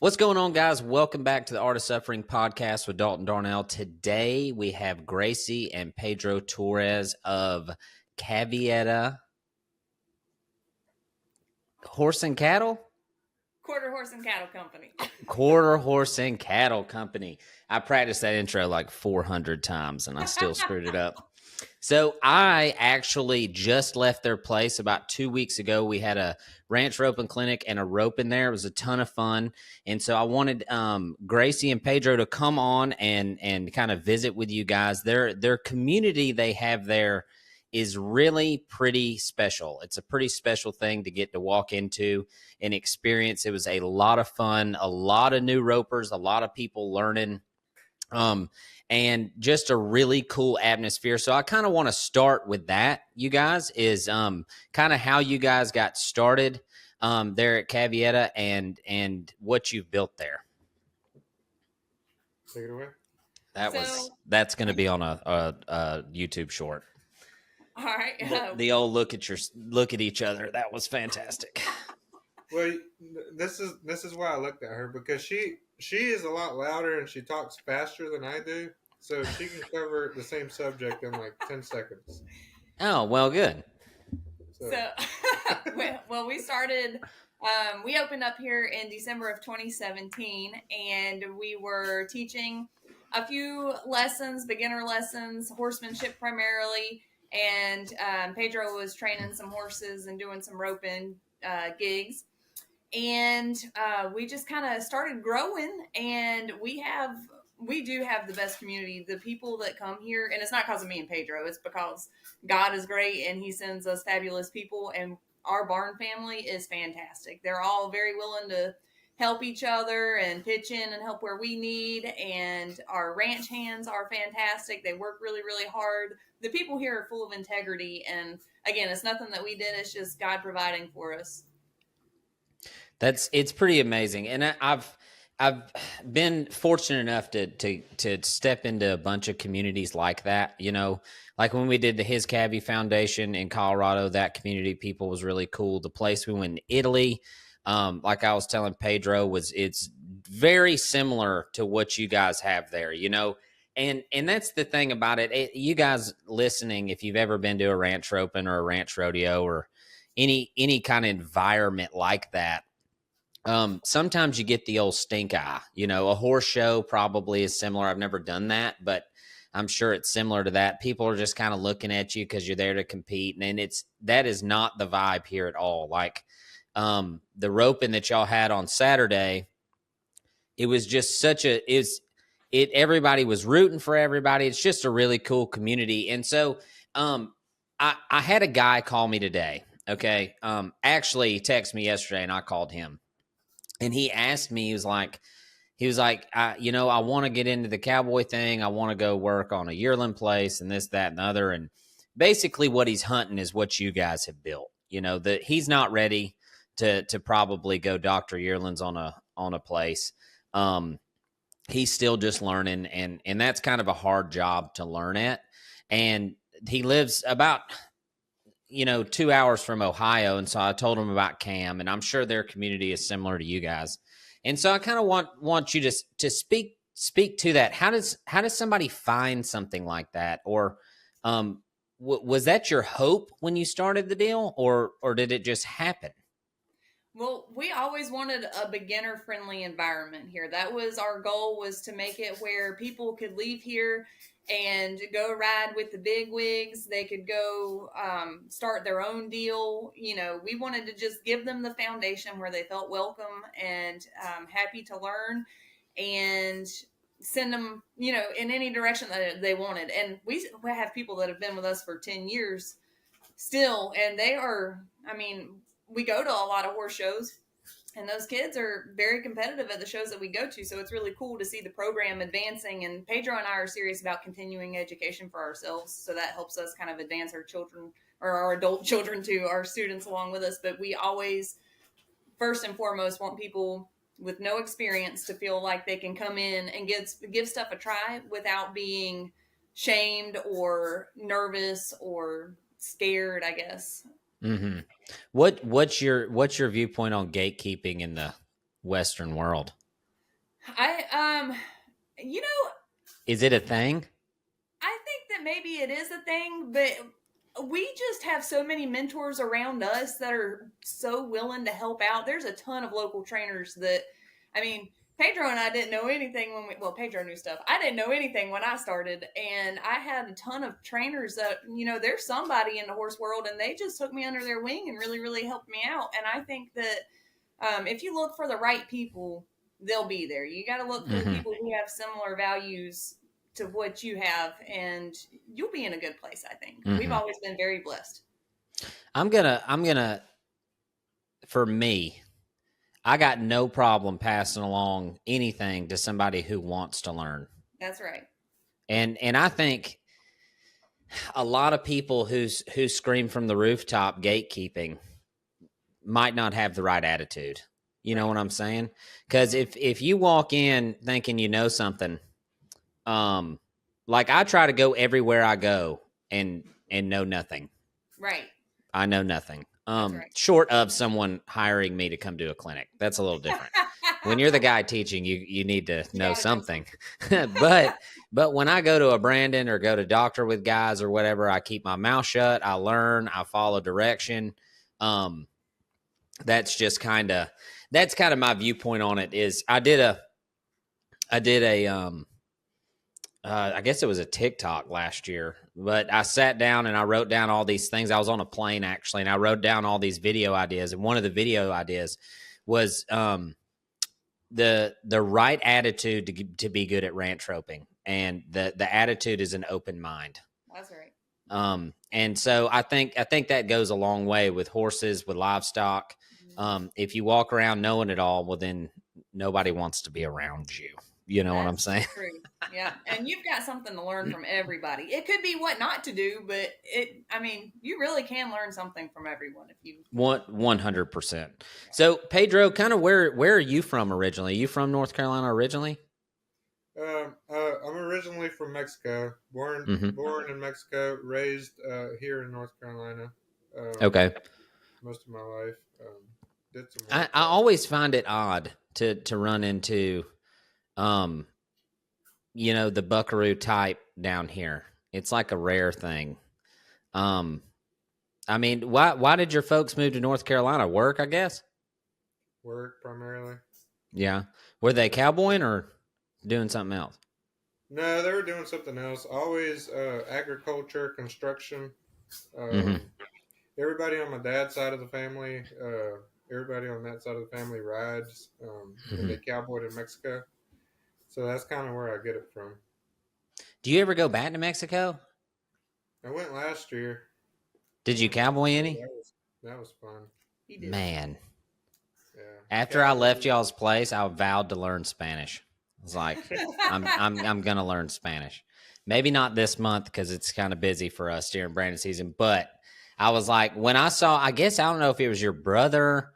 What's going on, guys? Welcome back to the Art of Suffering podcast with Dalton Darnell. Today we have Gracie and Pedro Torres of Cavviatta Horse and Cattle? Quarter Horse and Cattle Company. Quarter Horse and Cattle Company. I practiced that intro like 400 times and I still screwed it up. So I actually just left their place about 2 weeks ago. We had a ranch roping clinic and a rope in there. It was a ton of fun. And so I wanted Gracie and Pedro to come on and kind of visit with you guys. Their community they have there is really pretty special. It's a pretty special thing to get to walk into and experience. It was a lot of fun, a lot of new ropers, a lot of people learning. And just a really cool atmosphere. So I kind of want to start with that, you guys, is kind of how you guys got started there at Cavviatta and what you've built there. Take it away. That's going to be on a YouTube short. All right. The old look at each other. That was fantastic. Well, this is why I looked at her, because she is a lot louder and she talks faster than I do, so she can cover the same subject in like 10 seconds. Oh, well, good. So well, we started. We opened up here in December of 2017, and we were teaching a few lessons, beginner lessons, horsemanship primarily, and Pedro was training some horses and doing some roping gigs. And we just kind of started growing, and we do have the best community. The people that come here, and it's not because of me and Pedro, it's because God is great and he sends us fabulous people, and our barn family is fantastic. They're all very willing to help each other and pitch in and help where we need, and our ranch hands are fantastic. They work really, really hard. The people here are full of integrity, and again, it's nothing that we did, it's just God providing for us. It's pretty amazing, and I've been fortunate enough to step into a bunch of communities like that. You know, like when we did the His Cavvy Foundation in Colorado, that community people was really cool. The place we went in Italy, like I was telling Pedro, it's very similar to what you guys have there. You know, and that's the thing about it. You guys listening, if you've ever been to a ranch roping or a ranch rodeo or any kind of environment like that. Sometimes you get the old stink eye. You know, a horse show probably is similar. I've never done that, but I'm sure it's similar to that. People are just kind of looking at you because you're there to compete, and that is not the vibe here at all. Like the roping that y'all had on Saturday, it was just everybody was rooting for everybody. It's just a really cool community. And so I had a guy call me today. Okay. Actually he texted me yesterday and I called him. And he asked me, he was like, I want to get into the cowboy thing. I want to go work on a yearling place and this, that, and the other. And basically what he's hunting is what you guys have built. You know, that he's not ready to probably go doctor yearlings on a place. He's still just learning, and that's kind of a hard job to learn at. And he lives about 2 hours from Ohio. And so I told him about Cam, and I'm sure their community is similar to you guys. And so I kind of want you to speak to that. How does somebody find something like that? Or was that your hope when you started the deal, or did it just happen? Well, we always wanted a beginner-friendly environment here. That was our goal, was to make it where people could leave here and go ride with the big wigs. They could go start their own deal. You know, we wanted to just give them the foundation where they felt welcome and happy to learn, and send them, in any direction that they wanted. And we have people that have been with us for 10 years still, and they are, we go to a lot of horse shows, and those kids are very competitive at the shows that we go to. So it's really cool to see the program advancing. And Pedro and I are serious about continuing education for ourselves. So that helps us kind of advance our children, or our adult children, to our students along with us. But we always, first and foremost, want people with no experience to feel like they can come in and give stuff a try without being shamed or nervous or scared, I guess. Mm-hmm. What's your viewpoint on gatekeeping in the Western world? I you know, Is it a thing? I think that maybe it is a thing, but we just have so many mentors around us that are so willing to help out. There's a ton of local trainers that, I mean, Pedro and I didn't know anything when well, Pedro knew stuff. I didn't know anything when I started, and I had a ton of trainers that, there's somebody in the horse world, and they just took me under their wing and really, really helped me out. And I think that if you look for the right people, they'll be there. You got to look for the Mm-hmm. people who have similar values to what you have, and you'll be in a good place. I think we've Mm-hmm. always been very blessed. I'm gonna, for me, I got no problem passing along anything to somebody who wants to learn. That's right. And I think a lot of people who scream from the rooftop gatekeeping might not have the right attitude. You know what I'm saying? Because if you walk in thinking you know something, like I try to go everywhere I go and know nothing. Right. I know nothing. Right. Short of someone hiring me to come to a clinic. That's a little different. When you're the guy teaching, you need to know something. but when I go to a Brandon or go to doctor with guys or whatever, I keep my mouth shut. I learn. I follow direction. That's just kind of my viewpoint on it. Is I did a I guess it was a TikTok last year, but I sat down and I wrote down all these things. I was on a plane actually, and I wrote down all these video ideas. And one of the video ideas was the right attitude to be good at ranch roping, and the attitude is an open mind. That's right. And so I think that goes a long way with horses, with livestock. If you walk around knowing it all, well, then nobody wants to be around you. You know what I'm saying? True. Yeah. And you've got something to learn from everybody. It could be what not to do, but you really can learn something from everyone if you 100%. So Pedro, kind of where are you from originally? Are you from North Carolina originally? I'm originally from Mexico. Born in Mexico, raised here in North Carolina. Okay. Most of my life. Did some I always find it odd to run into the buckaroo type down here. It's like a rare thing. Why did your folks move to North Carolina? Work, I guess? Work primarily. Yeah. Were they cowboying or doing something else? No, they were doing something else. Always agriculture, construction. Everybody on my dad's side of the family, everybody on that side of the family rides, and they cowboyed in Mexico. So that's kind of where I get it from. Do you ever go back to Mexico? I went last year. Did you cowboy any? That was fun. Man. Yeah. After I left y'all's place, I vowed to learn Spanish. I was like, I'm gonna learn Spanish. Maybe not this month because it's kind of busy for us during Brandon season. But I was like, when I saw, I guess I don't know if it was your brother.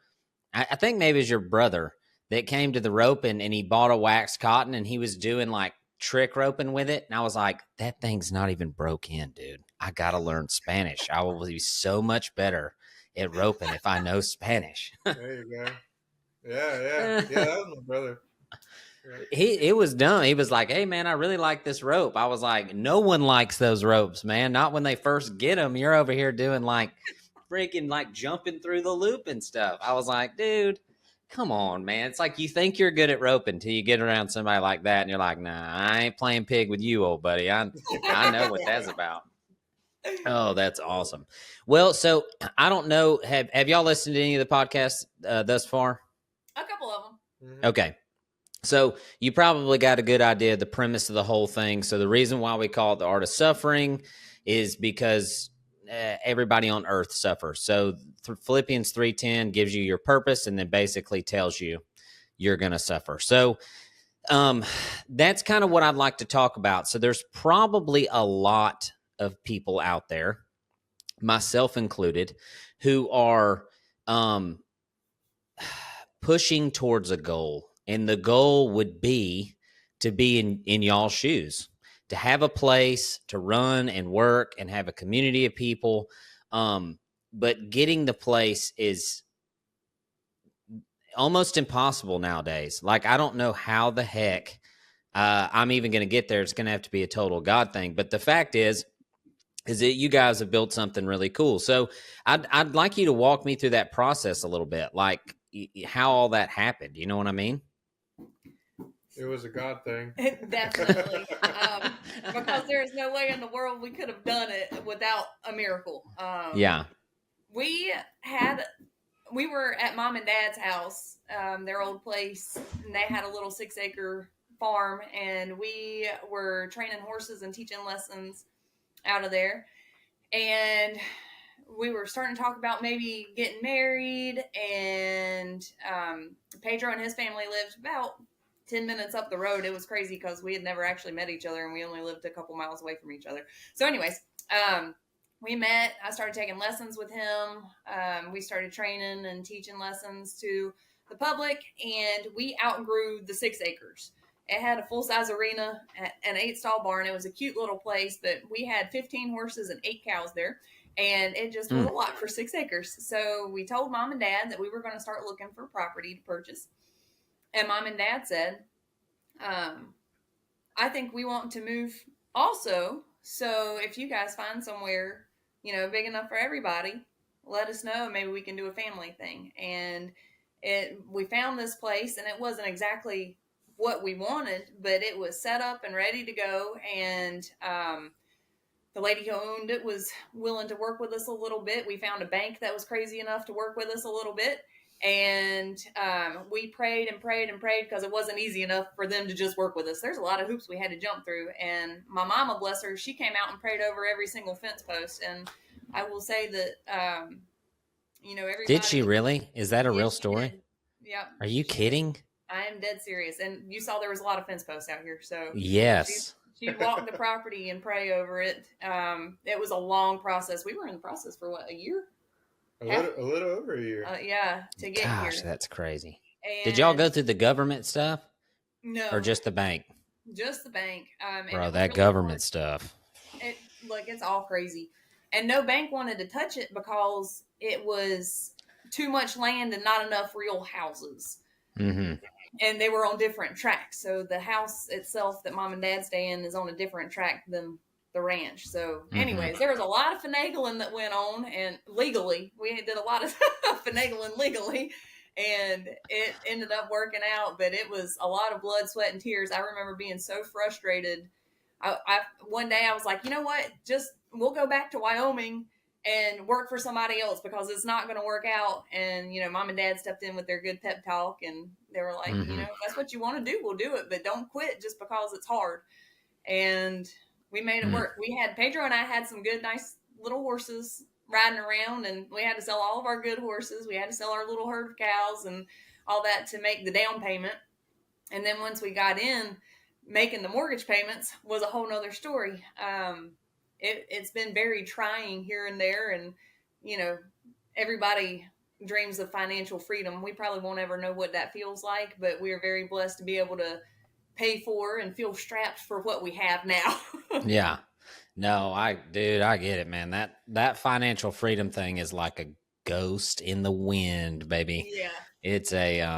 I think maybe it was your brother that came to the roping and he bought a waxed cotton and he was doing like trick roping with it. And I was like, that thing's not even broke in, dude. I got to learn Spanish. I will be so much better at roping if I know Spanish. There you go. Yeah. Yeah, that was my brother. It was dumb. He was like, hey, man, I really like this rope. I was like, no one likes those ropes, man. Not when they first get them. You're over here doing like freaking like jumping through the loop and stuff. I was like, dude, come on, man. It's like you think you're good at roping until you get around somebody like that and you're like, nah, I ain't playing pig with you, old buddy. I know what that's about. Oh, that's awesome. Well, so I don't know. Have y'all listened to any of the podcasts thus far? A couple of them. Mm-hmm. Okay. So you probably got a good idea of the premise of the whole thing. So the reason why we call it the art of suffering is because everybody on earth suffers. So Philippians 3:10 gives you your purpose and then basically tells you you're going to suffer. So that's kind of what I'd like to talk about. So there's probably a lot of people out there, myself included, who are pushing towards a goal. And the goal would be to be in y'all's shoes, to have a place to run and work and have a community of people. But getting the place is almost impossible nowadays. Like, I don't know how the heck I'm even going to get there. It's going to have to be a total God thing. But the fact is that you guys have built something really cool. So I'd like you to walk me through that process a little bit, like how all that happened. You know what I mean? It was a God thing. Definitely. Because there is no way in the world we could have done it without a miracle. Yeah. We were at mom and dad's house, their old place, and they had a little 6-acre farm, and we were training horses and teaching lessons out of there. And we were starting to talk about maybe getting married, and Pedro and his family lived about 10 minutes up the road. It was crazy because we had never actually met each other, and we only lived a couple miles away from each other. So anyways, we met. I started taking lessons with him. We started training and teaching lessons to the public, and we outgrew the 6 acres. It had a full-size arena, an 8-stall barn. It was a cute little place, but we had 15 horses and 8 cows there, and it just was a lot for 6 acres. So we told mom and dad that we were going to start looking for property to purchase. And mom and dad said, I think we want to move also. So if you guys find somewhere, big enough for everybody, let us know. Maybe we can do a family thing. And we found this place, and it wasn't exactly what we wanted, but it was set up and ready to go. And the lady who owned it was willing to work with us a little bit. We found a bank that was crazy enough to work with us a little bit. And we prayed and prayed and prayed because it wasn't easy enough for them to just work with us. There's a lot of hoops we had to jump through. And my mama, bless her, she came out and prayed over every single fence post. And I will say that, everybody. Did she really? Is that a real story? Yeah. Are you kidding? I am dead serious. And you saw there was a lot of fence posts out here. So yes. She'd walk the property and pray over it. It was a long process. We were in the process for a year? A little over a year. Yeah, to get here. Gosh, that's crazy. And did y'all go through the government stuff? No. Or just the bank? Just the bank. Bro, that really government stuff. It's all crazy. And no bank wanted to touch it because it was too much land and not enough real houses. Mm-hmm. And they were on different tracks. So the house itself that mom and dad stay in is on a different track than the ranch. So anyways, there was a lot of finagling that went on, and legally we did a lot of finagling legally, and it ended up working out, but it was a lot of blood, sweat, and tears. I remember being so frustrated. One day I was like, you know what, we'll go back to Wyoming and work for somebody else because it's not going to work out. And mom and dad stepped in with their good pep talk, and they were like, if that's what you want to do, we'll do it, but don't quit just because it's hard. And we made it work. Pedro and I had some good, nice little horses riding around, and we had to sell all of our good horses. We had to sell our little herd of cows and all that to make the down payment. And then once we got in, making the mortgage payments was a whole nother story. It's been very trying here and there, and everybody dreams of financial freedom. We probably won't ever know what that feels like, but we are very blessed to be able to pay for and feel strapped for what we have now. Yeah. No, I get it, man. That financial freedom thing is like a ghost in the wind, baby. Yeah. It's that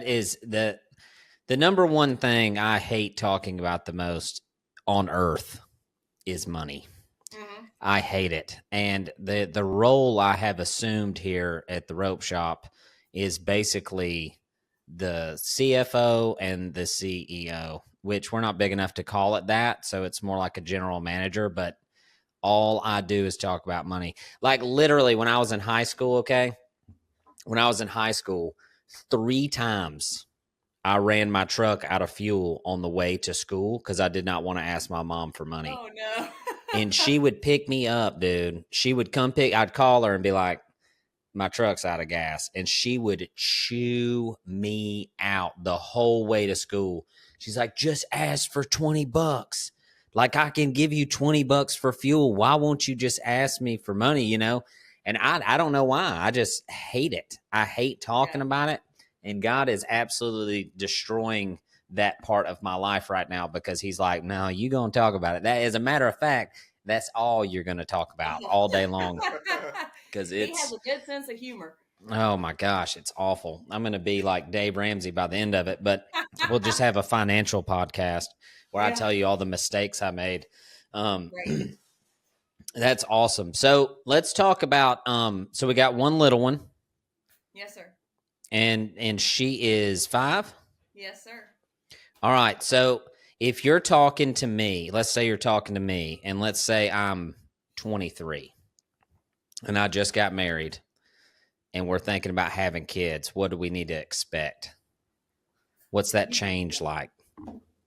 is the number one thing I hate talking about the most on earth is money. Mm-hmm. I hate it. And the role I have assumed here at the rope shop is basically the CFO and the CEO, which we're not big enough to call it that. So it's more like a general manager, but all I do is talk about money. Like literally when I was in high school, 3 times I ran my truck out of fuel on the way to school because I did not want to ask my mom for money. Oh, no. And she would pick me up, dude. She would come I'd call her and be like, my truck's out of gas. And she would chew me out the whole way to school. She's like, just ask for $20. Like, I can give you $20 for fuel. Why won't you just ask me for money, And I don't know why. I just hate it. I hate talking about it. And God is absolutely destroying that part of my life right now because he's like, no, you going to talk about it. That, as a matter of fact, that's all you're going to talk about all day long because He has it's, a good sense of humor. oh my gosh, it's awful. I'm going to be like Dave Ramsey by the end of it, but we'll just have a financial podcast where I Yeah. tell you all the mistakes I made. Right. That's awesome. So let's talk about, so we got one little one Yes, sir. and she is 5. Yes, sir. All right. So if you're talking to me, let's say you're talking to me, and let's say I'm 23 and I just got married and we're thinking about having kids, what do we need to expect? What's that change like?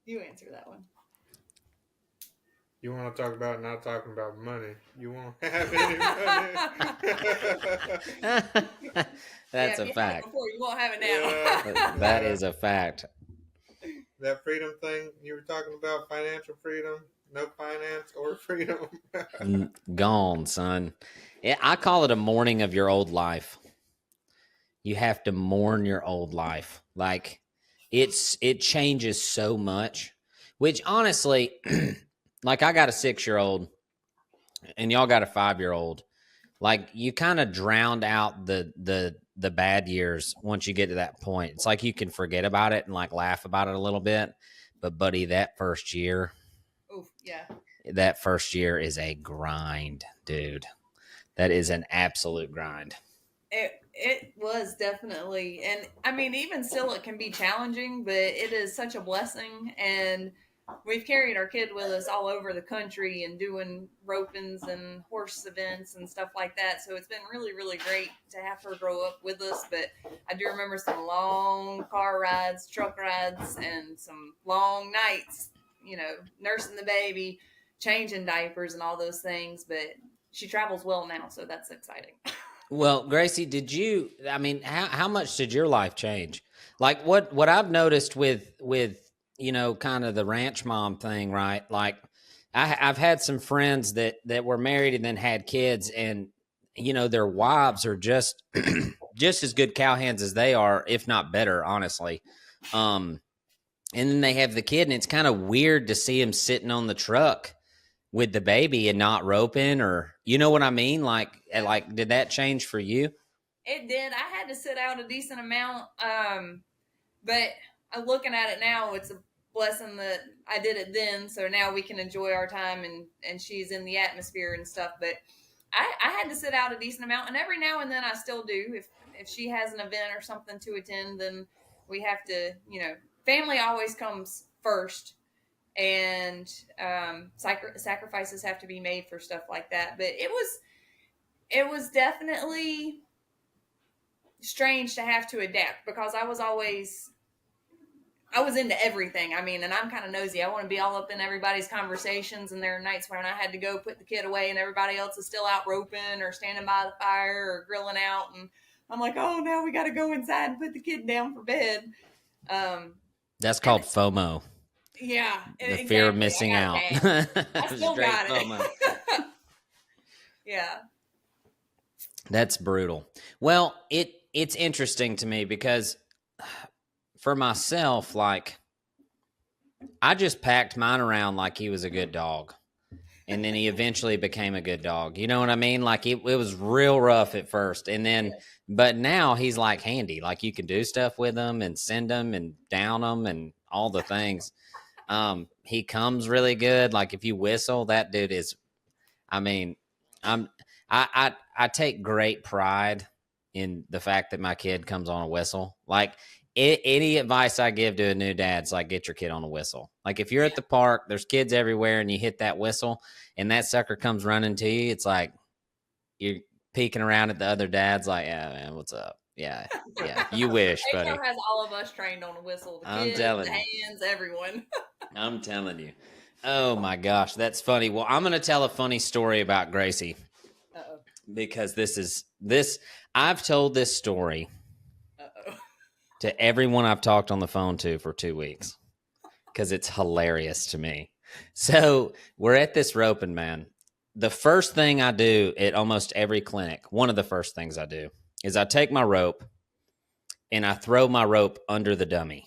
You answer that one. You want to talk about not talking about money? You won't have any money. That's a if you had it fact. before, you won't have it now. Yeah. That is a fact. That freedom thing you were talking about, financial freedom, no finance or freedom. Gone, son. I call it a mourning of your old life. You have to mourn your old life. Like it changes so much, which honestly, like I got a 6-year-old and y'all got a 5-year-old. Like you kind of drowned out the bad years once you get to that point. It's like you can forget about it and like laugh about it a little bit. But buddy, that first year, Oof, yeah. that first year is a grind, dude. That is an absolute grind. It was definitely, and I mean, even still, it can be challenging, but it is such a blessing. And we've carried our kid with us all over the country and doing ropings and horse events and stuff like that. So it's been really, really great to have her grow up with us. But I do remember some long car rides, truck rides, and some long nights, nursing the baby, changing diapers and all those things. But she travels well now, so that's exciting. Well, Gracie, how much did your life change? Like what I've noticed with kind of the ranch mom thing, right? Like I've had some friends that were married and then had kids, and their wives are just just as good cowhands as they are, if not better, honestly. And then they have the kid, and it's kind of weird to see him sitting on the truck with the baby and not roping, or you know what I mean? Like did that change for you? It did. I had to sit out a decent amount, but looking at it now, it's a blessing that I did it then. So now we can enjoy our time, and she's in the atmosphere and stuff. But I had to sit out a decent amount, and every now and then I still do. If she has an event or something to attend, then we have to. Family always comes first. And sacrifices have to be made for stuff like that. But it was definitely strange to have to adapt because I was into everything. I mean, and I'm kind of nosy. I want to be all up in everybody's conversations, and there are nights when I had to go put the kid away and everybody else is still out roping or standing by the fire or grilling out, and I'm like, oh, now we got to go inside and put the kid down for bed. That's called FOMO. Yeah, the exactly. fear of missing out. I still got it. FOMO. Yeah, that's brutal. Well, it's interesting to me because for myself, like I just packed mine around like he was a good dog, and then he eventually became a good dog. You know what I mean? Like it was real rough at first, and then but now he's like handy. Like you can do stuff with him and send him and down him and all the things. He comes really good. Like if you whistle, that dude is, I take great pride in the fact that my kid comes on a whistle. Like any advice I give to a new dad's like, get your kid on a whistle. Like if you're at the park, there's kids everywhere and you hit that whistle and that sucker comes running to you. It's like you're peeking around at the other dads like, yeah, man, what's up? Yeah. You wish, buddy. HR has all of us trained on a whistle. The I'm kids, telling the you. hands, everyone. I'm telling you. Oh my gosh, that's funny. Well, I'm going to tell a funny story about Gracie. Uh-oh. Because I've told this story Uh-oh. to everyone I've talked on the phone to for 2 weeks because it's hilarious to me. So we're at this roping, man. The first thing I do at almost every clinic, one of the first things I do is I take my rope and I throw my rope under the dummy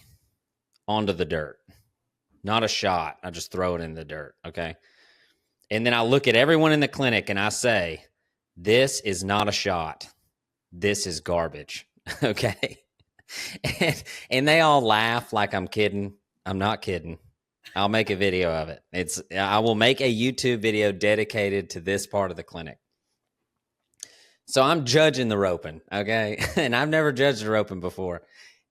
onto the dirt. Not a shot. I just throw it in the dirt. Okay. And then I look at everyone in the clinic and I say, this is not a shot. This is garbage. Okay. And they all laugh like I'm kidding. I'm not kidding. I'll make a video of it. I will make a YouTube video dedicated to this part of the clinic. So I'm judging the roping, okay? And I've never judged the roping before.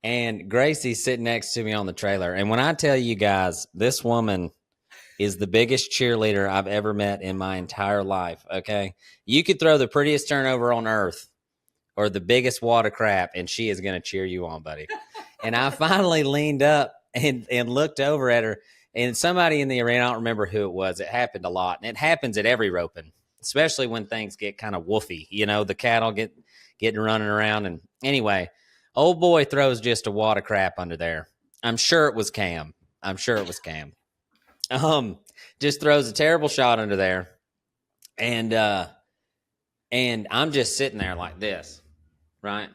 And Gracie's sitting next to me on the trailer. And when I tell you guys, this woman is the biggest cheerleader I've ever met in my entire life, okay? You could throw the prettiest turnover on earth or the biggest wad of crap, and she is going to cheer you on, buddy. And I finally leaned up and looked over at her, and somebody in the arena, I don't remember who it was. It happened a lot, and it happens at every roping, especially when things get kind of woofy. You know, the cattle getting running around. And anyway, old boy throws just a wad of crap under there. I'm sure it was Cam. Just throws a terrible shot under there. And I'm just sitting there like this, right?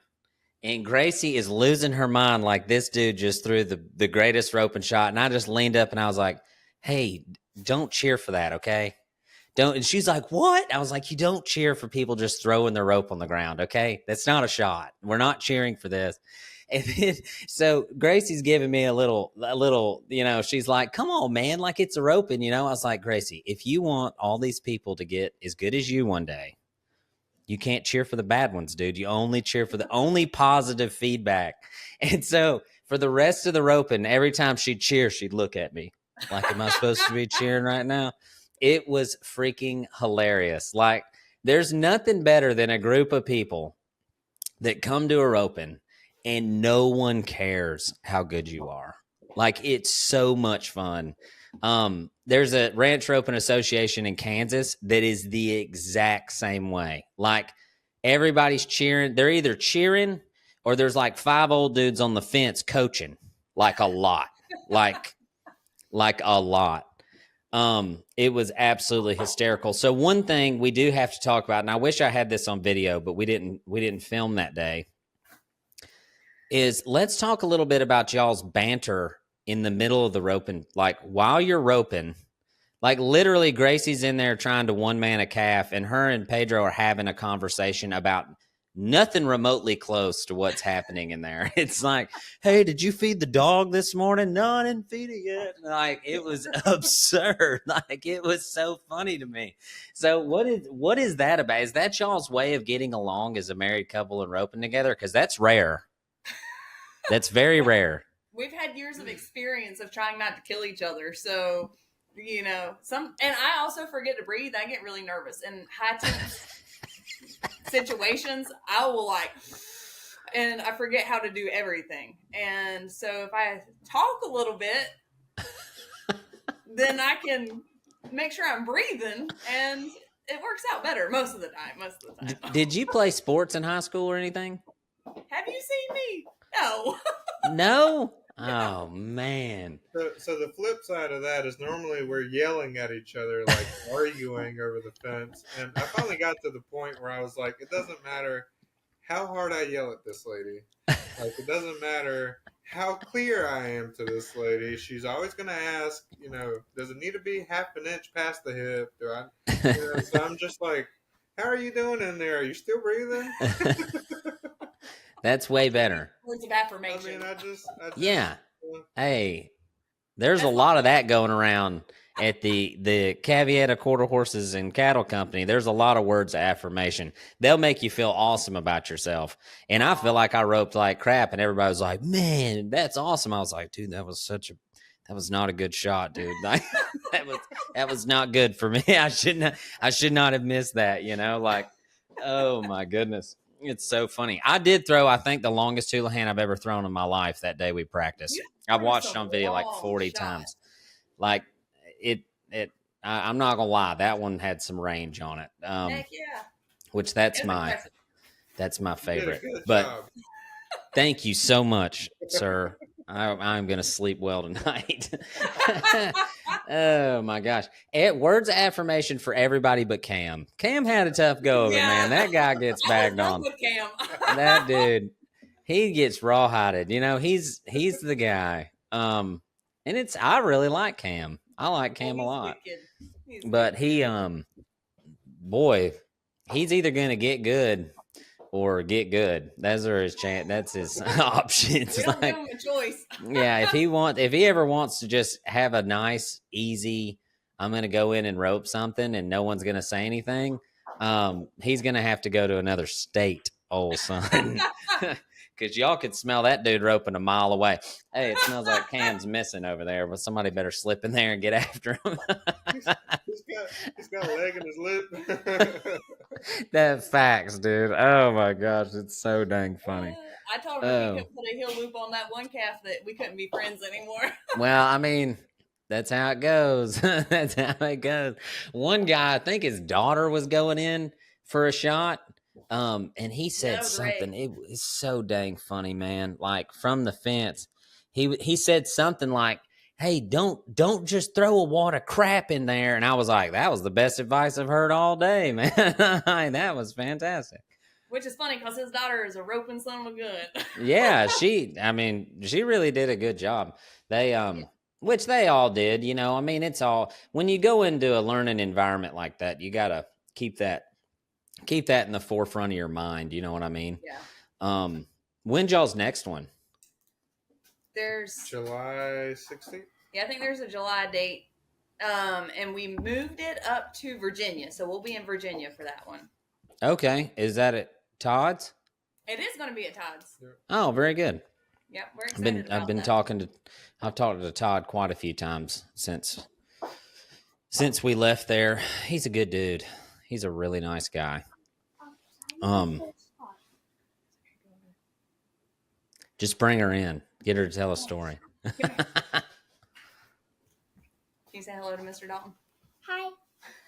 And Gracie is losing her mind like this dude just threw the greatest roping shot. And I just leaned up and I was like, hey, don't cheer for that, okay? Don't. And she's like, what? I was like, you don't cheer for people just throwing their rope on the ground, okay? That's not a shot. We're not cheering for this. And then, so Gracie's giving me a little, she's like, come on, man, like it's a roping, I was like, Gracie, if you want all these people to get as good as you one day, you can't cheer for the bad ones, dude. You only cheer for the only positive feedback. And so for the rest of the roping, every time she'd cheer, she'd look at me like, am I supposed to be cheering right now? It was freaking hilarious. Like, there's nothing better than a group of people that come to a roping and no one cares how good you are. Like, it's so much fun. There's a ranch roping association in Kansas that is the exact same way. Like, everybody's cheering. They're either cheering or there's like 5 old dudes on the fence coaching, like a lot, like a lot. It was absolutely hysterical. So one thing we do have to talk about, and I wish I had this on video, but we didn't film that day, is let's talk a little bit about y'all's banter in the middle of the roping. Like, while you're roping, like literally Gracie's in there trying to one-man a calf, and her and Pedro are having a conversation about nothing remotely close to what's happening in there. It's like, hey, did you feed the dog this morning? No, I didn't feed it yet. Like, it was absurd. Like, it was so funny to me. So what is that about? Is that y'all's way of getting along as a married couple and roping together? Because that's rare. That's very rare. We've had years of experience of trying not to kill each other. So, and I also forget to breathe. I get really nervous in high tense situations. I will and I forget how to do everything. And so if I talk a little bit, then I can make sure I'm breathing, and it works out better most of the time. Did you play sports in high school or anything? Have you seen me? No. No? Oh, man. So the flip side of that is normally we're yelling at each other, like arguing over the fence. And I finally got to the point where I was like, it doesn't matter how hard I yell at this lady. Like, it doesn't matter how clear I am to this lady. She's always going to ask, does it need to be half an inch past the hip? So I'm just like, how are you doing in there? Are you still breathing? That's way better. Words of affirmation. I just yeah. Hey, there's a lot of that going around at the Cavviatta Quarter Horses and Cattle Company. There's a lot of words of affirmation. They'll make you feel awesome about yourself. And I feel like I roped like crap, and everybody was like, man, that's awesome. I was like, dude, that was not a good shot, dude. That was not good for me. I should not have missed that, like, oh my goodness. It's so funny. I did throw, I think, the longest Houlihan I've ever thrown in my life that day we practiced. I've watched it on video like 40 times. Like, I'm not going to lie. That one had some range on it. Heck yeah. Which that's my favorite. But thank you so much, sir. I'm going to sleep well tonight. Oh, my gosh. Words of affirmation for everybody but Cam. Cam had a tough go of it, man. That guy gets bagged on. With Cam. That dude, he gets rawhided. He's the guy. And I really like Cam. I like Cam a lot. But he boy, he's either gonna get good or get good. Those are his chance. That's his options. We don't give Like, him a choice. yeah, if he ever wants to just have a nice, easy, I'm gonna go in and rope something and no one's gonna say anything. He's gonna have to go to another state, old son. Because y'all could smell that dude roping a mile away. Hey, it smells like Cam's missing over there, but somebody better slip in there and get after him. he's got a leg in his lip. That facts, dude. Oh my gosh, it's so dang funny. I told him if he couldn't put a heel loop on that one calf that we couldn't be friends anymore. Well, I mean, that's how it goes. That's how it goes. One guy, I think his daughter was going in for a shot. And he said something. It was so dang funny, man. Like from the fence, he said something like, "Hey, don't just throw a wad of crap in there." And I was like, "That was the best advice I've heard all day, man." That was fantastic. Which is funny because his daughter is a roping son of a gun. Yeah, she really did a good job. They which they all did. You know, I mean, it's all when you go into a learning environment like that, you gotta keep that in the forefront of your mind. You know what I mean? Yeah. When's y'all's next one? There's July 16th. Yeah, I think there's a July date. And we moved it up to Virginia, so we'll be in Virginia for that one. Okay, is that at Todd's? It is going to be at Todd's. Oh, very good. Yep, we're excited. I've talked to Todd quite a few times since we left there. He's a good dude. He's a really nice guy. Just bring her in. Get her to tell a story. Can you say hello to Mr. Dalton? Hi.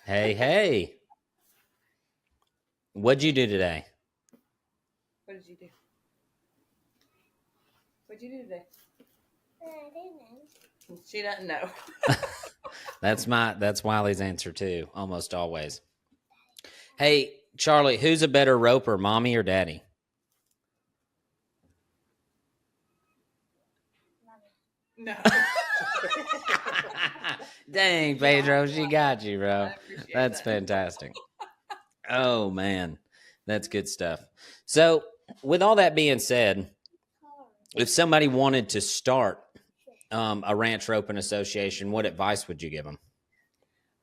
Hey. What'd you do today? What did you do? What'd you do today? I didn't. She doesn't know. That's Wiley's answer too, almost always. Hey, Charlie, who's a better roper, mommy or daddy? No. Dang, Pedro, she got you, bro. That's fantastic. Oh, man. That's good stuff. So, with all that being said, if somebody wanted to start a ranch roping association, what advice would you give them?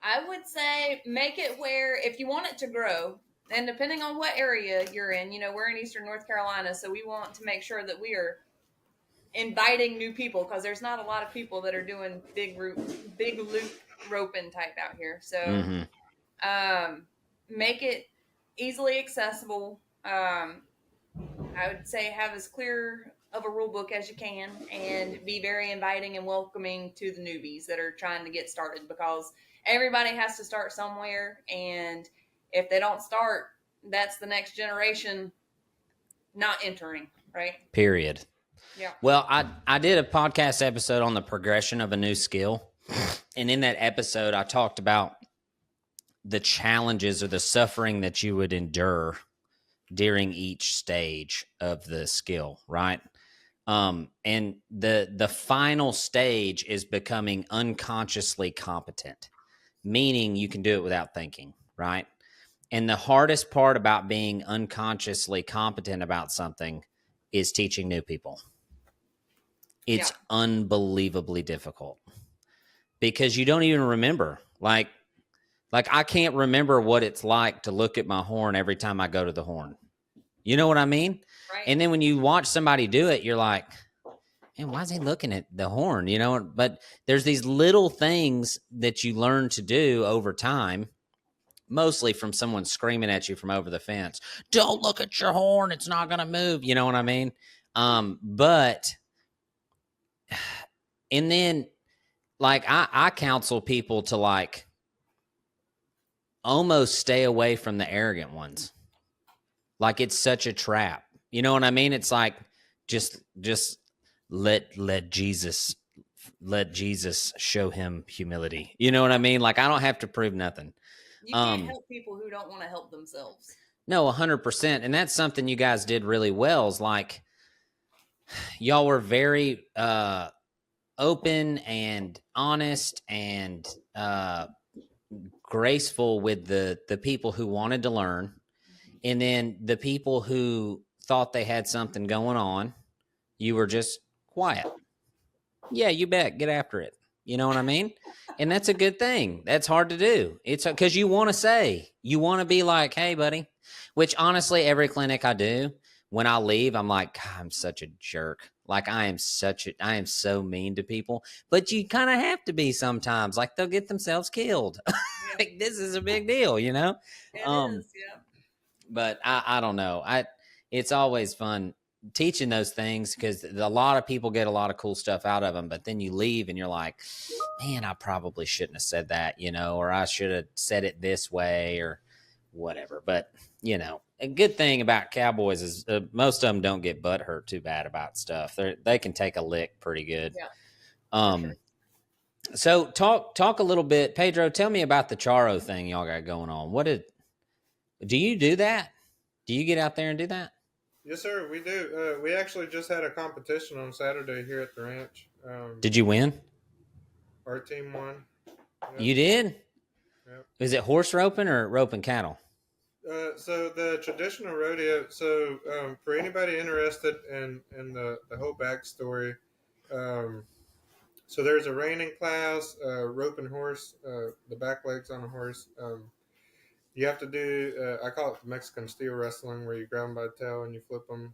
I would say make it where if you want it to grow, and depending on what area you're in, we're in Eastern North Carolina, so we want to make sure that we are inviting new people because there's not a lot of people that are doing big loop roping type out here. So make it easily accessible. I would say have as clear of a rule book as you can and be very inviting and welcoming to the newbies that are trying to get started because everybody has to start somewhere. And if they don't start, that's the next generation not entering, right? Period. Yeah. Well, I did a podcast episode on the progression of a new skill. And in that episode, I talked about the challenges or the suffering that you would endure during each stage of the skill, right? And the final stage is becoming unconsciously competent, meaning you can do it without thinking, right? And the hardest part about being unconsciously competent about something is teaching new people. It's unbelievably difficult because you don't even remember. Like I can't remember what it's like to look at my horn every time I go to the horn. You know what I mean? Right. And then when you watch somebody do it, you're like, man, why is he looking at the horn? You know, but there's these little things that you learn to do over time, mostly from someone screaming at you from over the fence. Don't look at your horn. It's not going to move. You know what I mean? And then like I counsel people to like almost stay away from the arrogant ones. Like it's such a trap. You know what I mean? It's like just let Jesus show him humility. You know what I mean? Like I don't have to prove nothing. You can't help people who don't want to help themselves. No, 100%. And that's something you guys did really well is like y'all were very open and honest and graceful with the people who wanted to learn, and then the people who thought they had something going on, you were just quiet. Yeah, you bet. Get after it. You know what I mean? And that's a good thing. That's hard to do. It's because you want to say, you want to be like, hey, buddy, which honestly, every clinic I do, when I leave, I'm like, God, I'm such a jerk. Like I am so mean to people, but you kind of have to be sometimes. Like they'll get themselves killed. Yeah, Like this is a big deal, you know? it Um, is. Yeah. but I don't know. It's always fun teaching those things because a lot of people get a lot of cool stuff out of them. But then you leave and you're like, man, I probably shouldn't have said that, you know, or I should have said it this way or whatever. But you know, a good thing about cowboys is most of them don't get butt hurt too bad about stuff. They can take a lick pretty good. Yeah. Um. So talk a little bit, Pedro. Tell me about the Charo thing y'all got going on. Do you do that? Do you get out there and do that? Yes, sir. We do. We actually just had a competition on Saturday here at the ranch. Did you win? Our team won. Yep. You did? Yep. Is it horse roping or roping cattle? So the traditional rodeo. So for anybody interested in the whole backstory, so there's a reining class, roping horse, the back legs on a horse. You have to do, I call it Mexican steel wrestling, where you grab them by the tail and you flip them.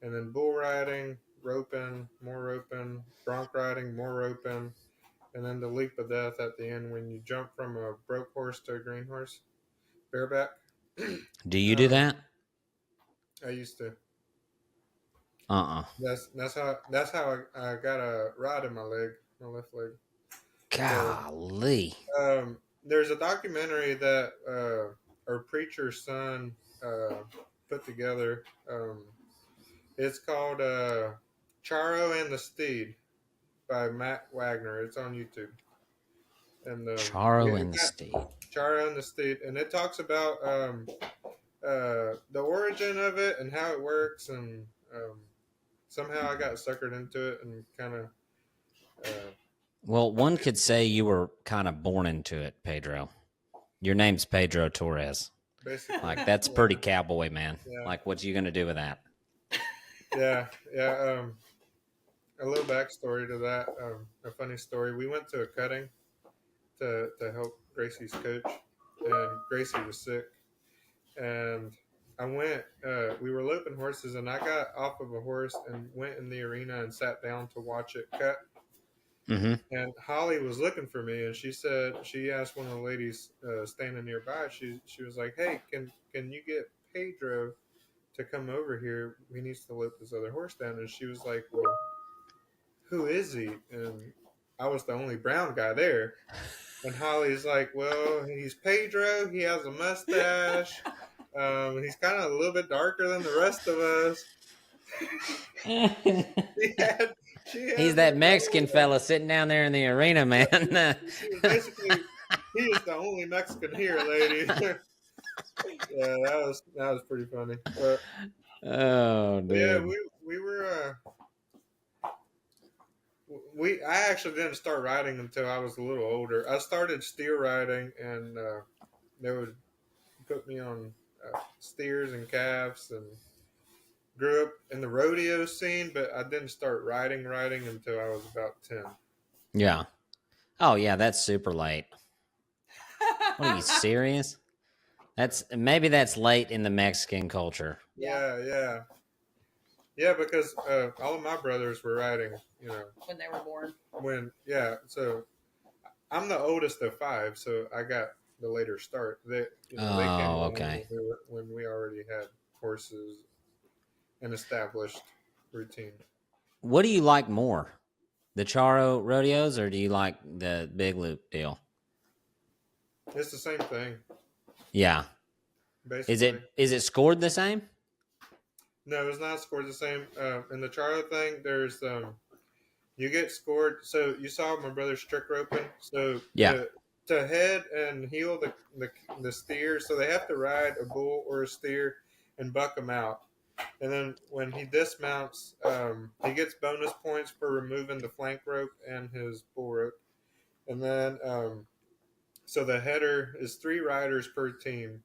And then bull riding, roping, more roping, bronc riding, more roping. And then the leap of death at the end when you jump from a broke horse to a green horse, bareback. Do you do that? I used to. Uh-uh. That's how I got a rod in my leg, my left leg. Golly. So, there's a documentary that our preacher's son put together. It's called Charo and the Steed by Matt Wagner. It's on YouTube. And Charo and the Steed. Charo and the Steed, and it talks about the origin of it and how it works, and somehow I got suckered into it and kind of. Well, one could say you were kind of born into it, Pedro. Your name's Pedro Torres. Basically, like that's pretty cowboy, man. Yeah. Like, what you gonna do with that? Yeah. A little backstory to that. A funny story. We went to a cutting to help Gracie's coach, and Gracie was sick, and I went. We were loping horses, and I got off of a horse and went in the arena and sat down to watch it cut. Mm-hmm. And Holly was looking for me, and she asked one of the ladies standing nearby. She was like, "Hey, can you get Pedro to come over here? He needs to lope this other horse down." And she was like, "Well, who is he?" And I was the only brown guy there. And Holly's like, "Well, he's Pedro. He has a mustache. He's kind of a little bit darker than the rest of us." He's that Mexican fella sitting down there in the arena, man. She was basically, he is the only Mexican here, lady. Yeah, that was pretty funny. But, oh, dude. yeah, we were. I actually didn't start riding until I was a little older. I started steer riding, and they would put me on steers and calves, and grew up in the rodeo scene, but I didn't start riding until I was about 10. Yeah. Oh, yeah, that's super late. What, are you serious? Maybe that's late in the Mexican culture. Yeah, because all of my brothers were riding, when they were born. So I'm the oldest of 5, so I got the later start. They came along okay. when we already had horses, an established routine. What do you like more, the Charo rodeos, or do you like the big loop deal? It's the same thing. Yeah. Basically. Is it scored the same? No, it's not scored the same. In the Charo thing, there's you get scored. So you saw my brother's trick roping. So yeah. To head and heel the steer, so they have to ride a bull or a steer and buck them out. And then when he dismounts, he gets bonus points for removing the flank rope and his bull rope. And then So the header is 3 riders per team.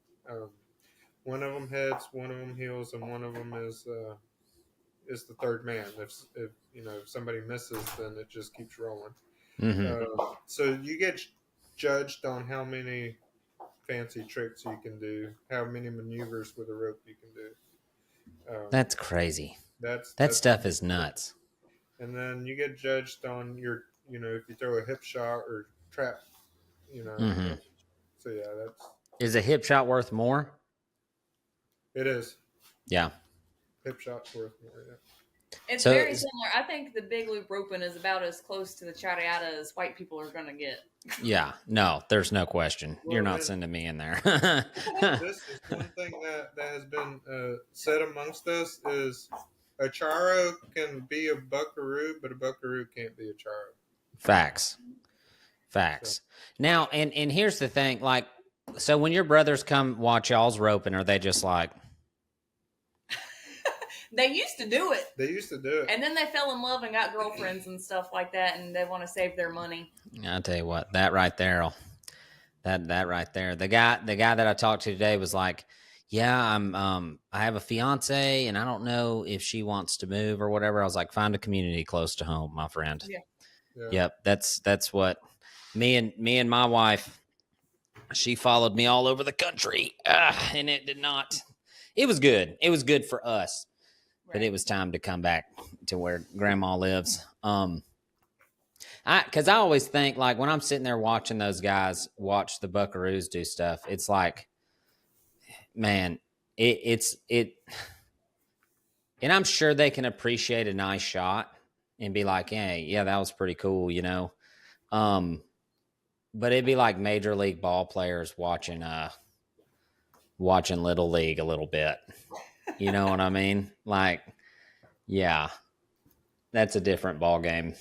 One of them heads, one of them heels, and one of them is the third man. If if somebody misses, then it just keeps rolling. Mm-hmm. So you get judged on how many fancy tricks you can do, how many maneuvers with a rope you can do. That's crazy. That That's stuff is nuts. and then you get judged on your if you throw a hip shot or trap, you know. Mm-hmm. So yeah, that's Is a hip shot worth more? it is. Yeah. Hip shot's worth more. Yeah. It's So very similar. I think the big loop roping is about as close to the Cavviatta as white people are going to get. yeah, no, there's no question. You're Well, not and sending me in there. this is one thing that has been said amongst us is a charo can be a buckaroo, but a buckaroo can't be a charo. Facts. Now, and here's the thing, like, so when your brothers come watch y'all's roping, are they just like, They used to do it. They used to do it. And then they fell in love and got girlfriends and stuff like that, and they want to save their money. I'll tell you what, that right there, that right there. The guy that I talked to today was like, yeah, I have a fiance and I don't know if she wants to move or whatever. I was like, find a community close to home, my friend. Yeah. Yep. That's what me and my wife, she followed me all over the country. And it did not, it was good. It was good for us, Right. but it was time to come back to where grandma lives. Cause I always think, like, when I'm sitting there watching those guys watch the buckaroos do stuff, it's like, man, it's and I'm sure they can appreciate a nice shot and be like, hey, yeah, that was pretty cool, you know? But it'd be like major league ball players watching little league a little bit. You know what I mean? Like, yeah, that's a different ball game.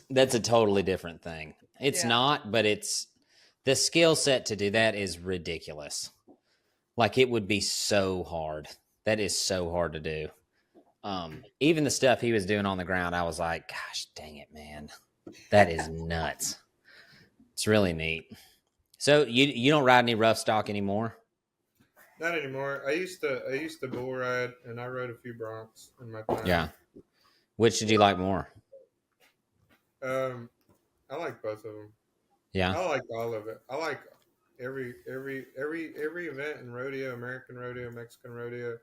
That's a totally different thing. It's not, but it's the skill set to do that is ridiculous. Like, it would be so hard. That is so hard to do. Even the stuff he was doing on the ground, I was like, gosh, dang it, man. That is nuts. It's really neat. So you don't ride any rough stock anymore? Not anymore. I used to bull ride, and I rode a few broncs in my time. Yeah. Which did you like more? I like both of them. Yeah. I like all of it. I like every event in rodeo, American rodeo, Mexican rodeo.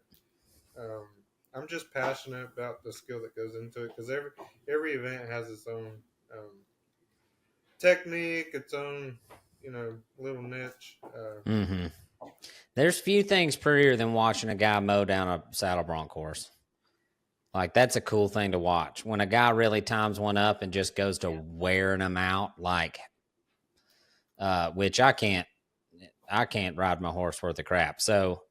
I'm just passionate about the skill that goes into it because every event has its own technique, its own little niche. Mm-hmm. There's few things prettier than watching a guy mow down a saddle bronc horse. Like, that's a cool thing to watch. When a guy really times one up and just goes to wearing them out, like, which I can't ride my horse worth of crap. So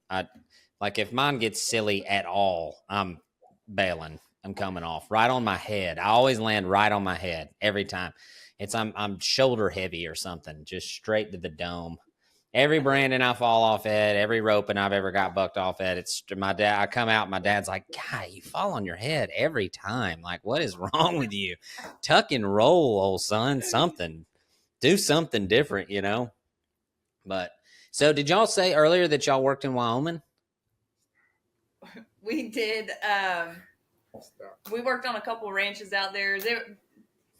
like, if mine gets silly at all, I'm bailing. I'm coming off right on my head. I always land right on my head every time. I'm shoulder heavy or something, just straight to the dome. Every branding I fall off at, every roping I've ever got bucked off at, it's my dad. I come out, my dad's like, God, you fall on your head every time. Like, what is wrong with you? Tuck and roll, old son, something. Do something different, you know? But, so did y'all say earlier that y'all worked in Wyoming? We did. We worked on a couple ranches out there.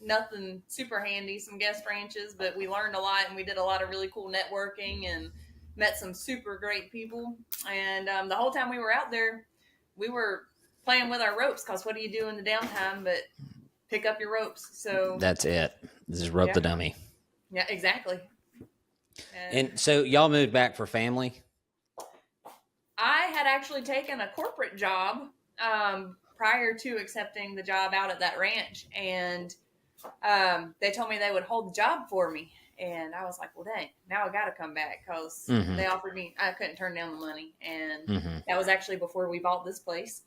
Nothing super handy, some guest ranches, but we learned a lot and we did a lot of really cool networking and met some super great people. And the whole time we were out there, we were playing with our ropes because what do you do in the downtime but pick up your ropes? So that's it. Just rope the dummy. Yeah, exactly. And so y'all moved back for family? I had actually taken a corporate job prior to accepting the job out at that ranch, and they told me they would hold the job for me. And I was like, well, dang, now I got to come back because they offered me, I couldn't turn down the money. And that was actually before we bought this place.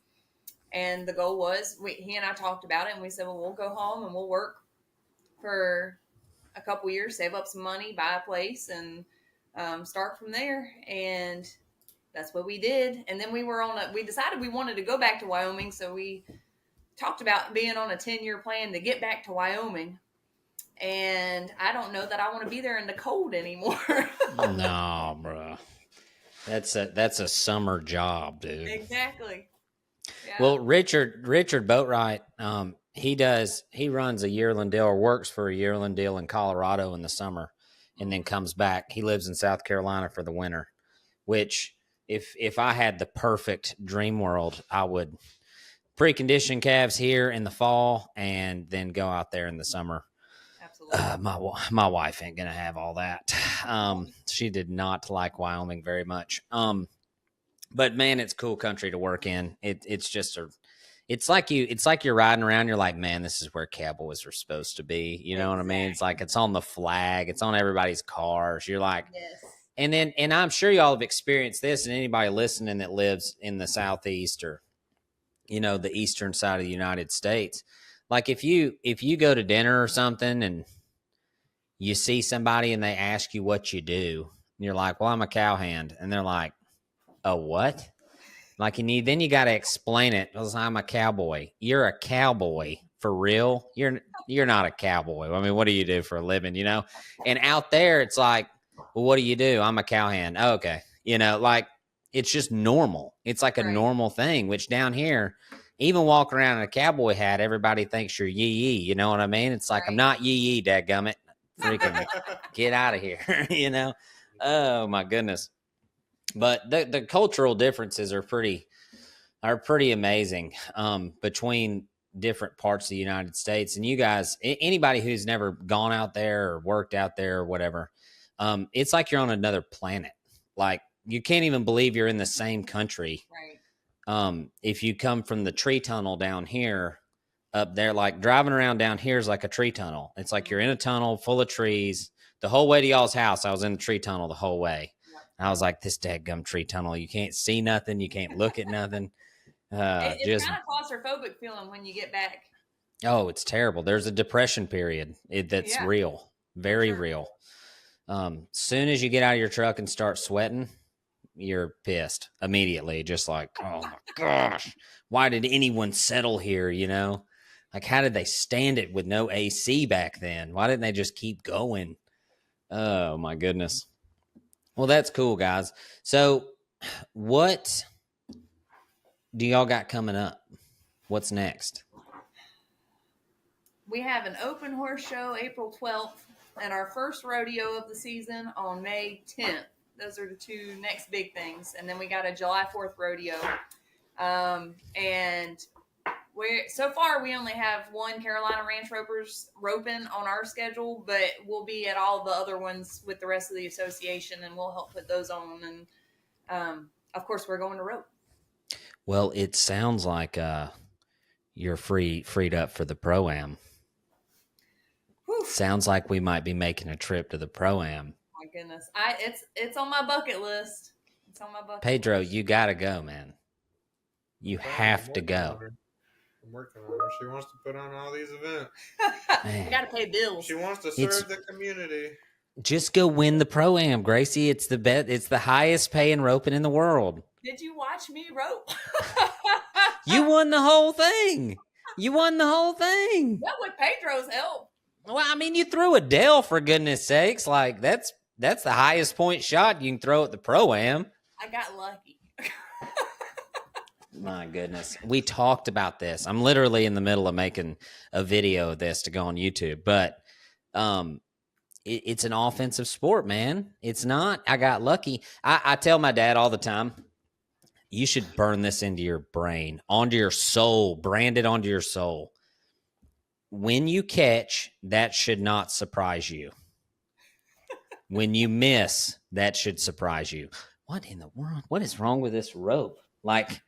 And the goal was, he and I talked about it and we said, well, we'll go home and we'll work for a couple years, save up some money, buy a place, and start from there. And that's what we did. And then we decided we wanted to go back to Wyoming. So we talked about being on a 10-year plan to get back to Wyoming. And I don't know that I want to be there in the cold anymore. No, bro. That's a summer job, dude. Exactly. Yeah. Well, Richard Boatwright, he runs a yearling deal or works for a yearling deal in Colorado in the summer and then comes back. He lives in South Carolina for the winter, which if I had the perfect dream world, I would precondition calves here in the fall and then go out there in the summer. Absolutely. My wife ain't gonna have all that. She did not like Wyoming very much. But man, it's cool country to work in. It's like you're riding around. You're like, man, this is where cowboys are supposed to be. You know what I mean? It's like it's on the flag. It's on everybody's cars. You're like, yes. And I'm sure y'all have experienced this, and anybody listening that lives in the Southeast or the eastern side of the United States, like if you go to dinner or something and you see somebody and they ask you what you do, and you're like, well, I'm a cowhand, and they're like, a what? Like then you got to explain it. Because I'm a cowboy. You're a cowboy for real. You're not a cowboy. I mean, what do you do for a living? And out there, it's like, well, what do you do? I'm a cowhand. Oh, okay. Like it's just normal. It's like a normal thing. Which down here, even walking around in a cowboy hat, everybody thinks you're yee yee. You know what I mean? It's like I'm not yee yee, dadgummit. Freaking get out of here. Oh my goodness. But the cultural differences are pretty amazing between different parts of the United States. And you guys, anybody who's never gone out there or worked out there or whatever, it's like you're on another planet. Like you can't even believe you're in the same country. Right. If you come from the tree tunnel down here, up there, like driving around down here is like a tree tunnel. It's like you're in a tunnel full of trees. The whole way to y'all's house, I was in the tree tunnel the whole way. I was like, this dadgum tree tunnel. You can't see nothing. You can't look at nothing. It's kind of claustrophobic feeling when you get back. Oh, it's terrible. There's a depression period that's real, very real. Soon as you get out of your truck and start sweating, you're pissed immediately. Just like, oh my gosh, why did anyone settle here? Like, how did they stand it with no AC back then? Why didn't they just keep going? Oh my goodness. Well, that's cool, guys. So what do y'all got coming up? What's next? We have an open horse show April 12th and our first rodeo of the season on May 10th. Those are the two next big things. And then we got a July 4th rodeo. And so far we only have one Carolina Ranch Ropers roping on our schedule, but we'll be at all the other ones with the rest of the association, and we'll help put those on. And of course, we're going to rope. Well, it sounds like you're freed up for the Pro-Am. Sounds like we might be making a trip to the Pro-Am. My goodness, it's on my bucket list. It's on my bucket. Pedro, list. You gotta go, man. You have to go. I'm working on her. She wants to put on all these events. You got to pay bills. She wants to serve the community. Just go win the Pro-Am, Gracie. It's the best. It's the highest paying roping in the world. Did you watch me rope? You won the whole thing. Yeah, with Pedro's help. Well, I mean, you threw a Dell, for goodness sakes. Like that's the highest point shot you can throw at the Pro-Am. I got lucky. My goodness. We talked about this. I'm literally in the middle of making a video of this to go on YouTube, but it's an offensive sport, man. It's not. I got lucky. I tell my dad all the time, you should burn this into your brain, onto your soul, brand it onto your soul. When you catch, that should not surprise you. When you miss, that should surprise you. What in the world? What is wrong with this rope? Like,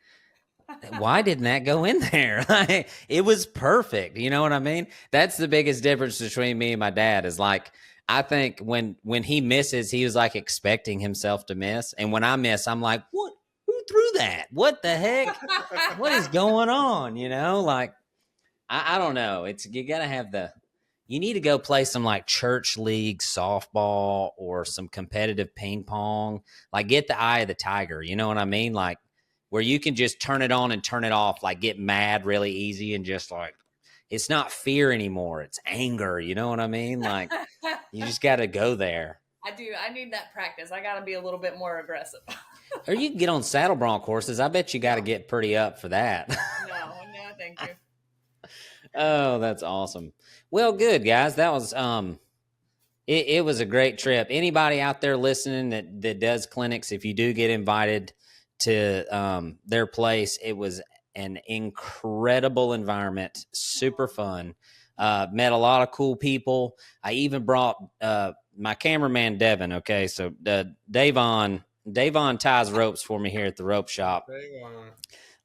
why didn't that go in there? Like, it was perfect. You know what I mean? That's the biggest difference between me and my dad is like, I think when he misses, he was like expecting himself to miss. And when I miss, I'm like, what? Who threw that? What the heck? What is going on? Like, I don't know. You got to have you need to go play some like church league softball or some competitive ping pong. Like get the eye of the tiger. You know what I mean? Like, where you can just turn it on and turn it off, like get mad really easy and just like it's not fear anymore. It's anger. You know what I mean? Like you just got to go there. I do. I need that practice. I got to be a little bit more aggressive. Or you can get on saddle bronc horses. I bet you got to get pretty up for that. No, thank you. Oh, that's awesome. Well, good guys. That was it was a great trip. Anybody out there listening that does clinics, if you do get invited to their place, it was an incredible environment, super fun. Met a lot of cool people. I even brought my cameraman Devin. Okay, so Davon ties ropes for me here at the rope shop.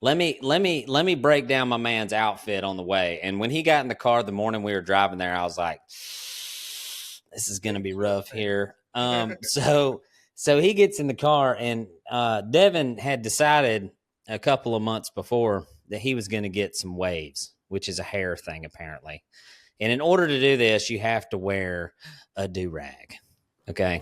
Let me break down my man's outfit on the way. And when he got in the car the morning we were driving there, I was like, this is gonna be rough here. So he gets in the car, and Devin had decided a couple of months before that he was gonna get some waves, which is a hair thing apparently. And in order to do this, you have to wear a do-rag. Okay.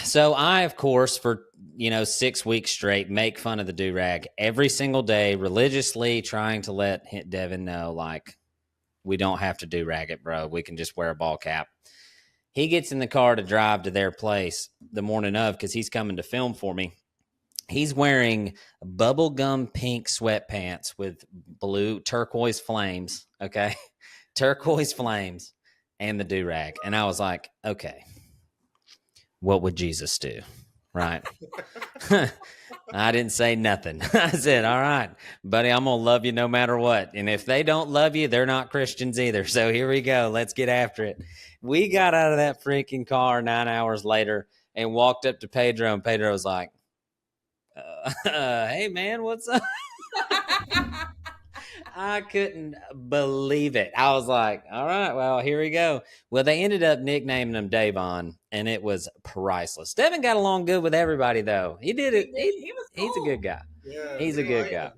So I, of course, for 6 weeks straight, make fun of the do-rag every single day, religiously trying to let Devin know, like, we don't have to do-rag it, bro. We can just wear a ball cap. He gets in the car to drive to their place the morning of because he's coming to film for me. He's wearing bubblegum pink sweatpants with blue turquoise flames, okay? Turquoise flames and the do-rag. And I was like, okay, what would Jesus do? Right? I didn't say nothing. I said, all right, buddy, I'm going to love you no matter what. And if they don't love you, they're not Christians either. So here we go. Let's get after it. We got out of that freaking car 9 hours later and walked up to Pedro. And Pedro was like, hey, man, what's up? I couldn't believe it. I was like, all right, well, here we go. Well, they ended up nicknaming him Davon, and it was priceless. Devin got along good with everybody, though. He did it. He was cool. He's a good guy. Yeah, he's a good guy.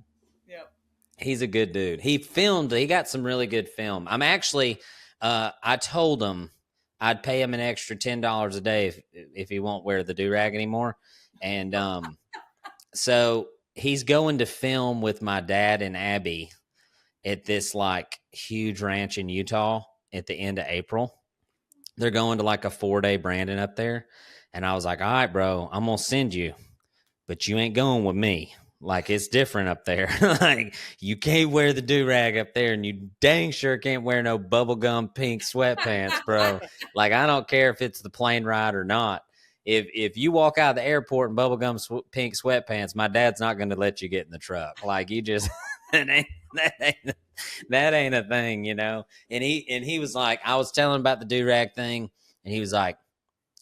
Yep. He's a good dude. He got some really good film. I'm actually, I told him I'd pay him an extra $10 a day if he won't wear the do-rag anymore. And so he's going to film with my dad and Abby at this like huge ranch in Utah at the end of April. They're going to like a 4-day branding up there. And I was like, all right, bro, I'm going to send you, but you ain't going with me. Like, it's different up there. Like, you can't wear the do-rag up there, and you dang sure can't wear no bubblegum pink sweatpants, bro. Like, I don't care if it's the plane ride or not. If you walk out of the airport in bubblegum pink sweatpants, my dad's not going to let you get in the truck. Like, you just that ain't a thing, you know. And he was like, I was telling him about the do-rag thing, and he was like,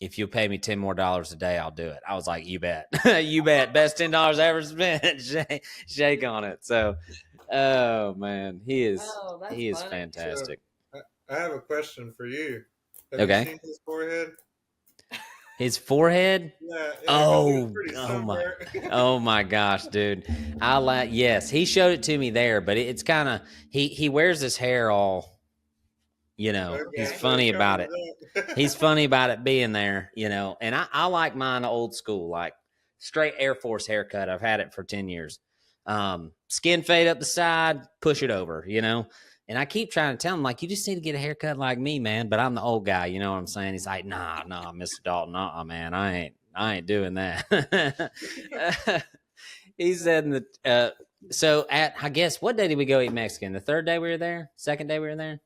if you'll pay me $10 more a day, I'll do it. I was like, you bet. You bet. Best $10 I ever spent. Shake on it. So, oh man, he is fantastic. So, I have a question for you. Have you seen his forehead? His forehead? Yeah. Oh my gosh, dude. Yes, he showed it to me there, but it's kind of he wears his hair all, you know, okay. He's funny about it. He's funny about it being there, you know. And I like mine old school, like straight Air Force haircut. I've had it for 10 years. Skin fade up the side, push it over, you know. And I keep trying to tell him, like, you just need to get a haircut like me, man. But I'm the old guy, you know what I'm saying? He's like, nah, Mr. Dalton, man, I ain't doing that. He said, so I guess, what day did we go eat Mexican? The third day we were there? Second day we were there?